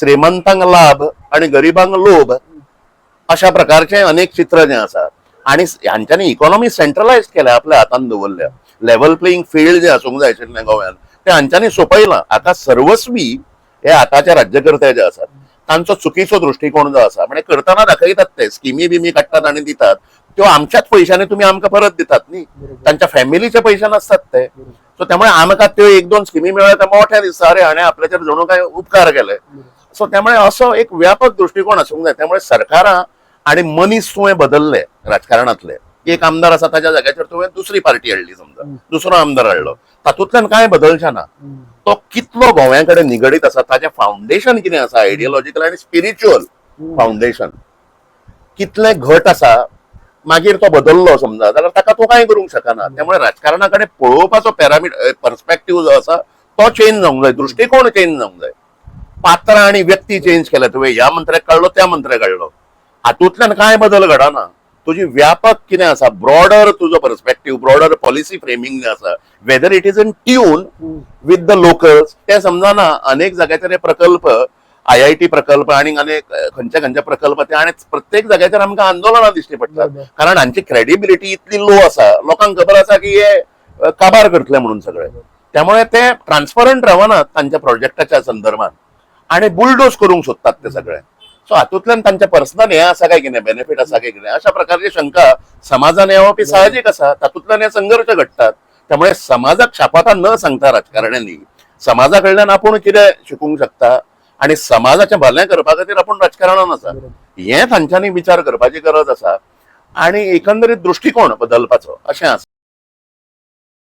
श्रीमंतांक लाभ आणि गरिबांक लोभ अशा प्रकारचे अनेक चित्र जे आसा आणि हांच्यांनी इकॉनॉमी सेंट्रलाइज केल्या, आपल्या हातान दवरल्या. लेवल प्लेइंग फील्ड जे आसूंक जाय आशिल्लें गोव्यात ते हांच्यांनी सोंपयलां. आता सर्वस्वी हे आताचे राज्यकर्ते जे आसात तांचो चुकीचो दृष्टिकोन जो आसा, म्हणजे करतना दाखयतात ते स्किमी बिमी काडटात आनी दितात त्यो आमच्याच पयशांनी तुम्ही आमकां परत दितात न्ही, तांच्या फॅमिलीचे पयशे नासतात ते. सो त्यामुळे आमकां त्यो एक दोन स्किमी मेळ्ळ्यो त्या मोठ्या दिसता अरे हाणें आपल्याचेर जणू काय उपकार केले. सो त्यामुळे असो एक व्यापक दृष्टिकोन आसूंक जाय. त्यामुळे सरकारां आणि मनीस तुवें बदलले राजकारणातले. एक आमदार आसा ताच्या जाग्याचेर तुवें दुसरी पार्टी हाडली, समजा दुसरो आमदार हाडलो, तातूंतल्यान कांय बदलचें ना. तो कितलो गोव्या कडेन निगडीत आसा, ताचें फाउंडेशन कितें आसा, आयडियोलॉजिकल आनी स्पिरिच्युअल फाउंडेशन कितलें घट आसा, मागीर तो बदललो समजा जाल्यार ताका तो कांय करूंक शकना. त्यामुळे राजकारणा कडेन पळोवपाचो पर्स्पेक्टिव्ह जो आसा तो चेंज जावंक जाय, दृष्टिकोन चेंज जावंक जाय. पात्र आणि व्यक्ती चेंज केले, तुवें ह्या मंत्र्याक काडलो त्या मंत्र्याक काडलो, हातूंतल्यान कांय बदल घडना. तुजी व्यापक कितें आसा, ब्रॉडर तुजो पर्स्पेक्टिव्ह, ब्रॉडर पॉलिसी फ्रेमिंग जे आसा, whether it is in tune with the locals ते समजना. अनेक जाग्याचेर हे प्रकल्प, IIT प्रकल्प आणि अनेक खंयचे खंयचे प्रकल्प ते आणि प्रत्येक जाग्याचेर आमकां आंदोलनां दिसली पडटात, कारण हांची क्रेडिबिलिटी इतली लो आसा. लोकांक खबर आसा की हे काबार करतले म्हणून सगळे. त्यामुळे ते ट्रान्सपरंट रावनात तांच्या प्रोजेक्टाच्या संदर्भात आणि बुलडोज करूंक सोदतात ते सगळे. सो हातूंतल्यान तांचे पर्सनल हे आसा काय कितें, बेनिफीट आसा काय कितें, अशा प्रकारची शंका समाजान येवप साहजिक आसा. तातूंतल्यान हे संघर्ष घडटात. त्यामुळे समाजाक शापाता न सांगता राजकारण्यांनी समाजा कडल्यान आपूण कितें शिकूंक शकता आणि समाजाचें भलें करपा खातीर आपूण राजकारणान आसा, हें तांच्यांनी विचार करपाची गरज आसा आणि एकंदरीत दृष्टिकोन बदलपाचो अशें आसा.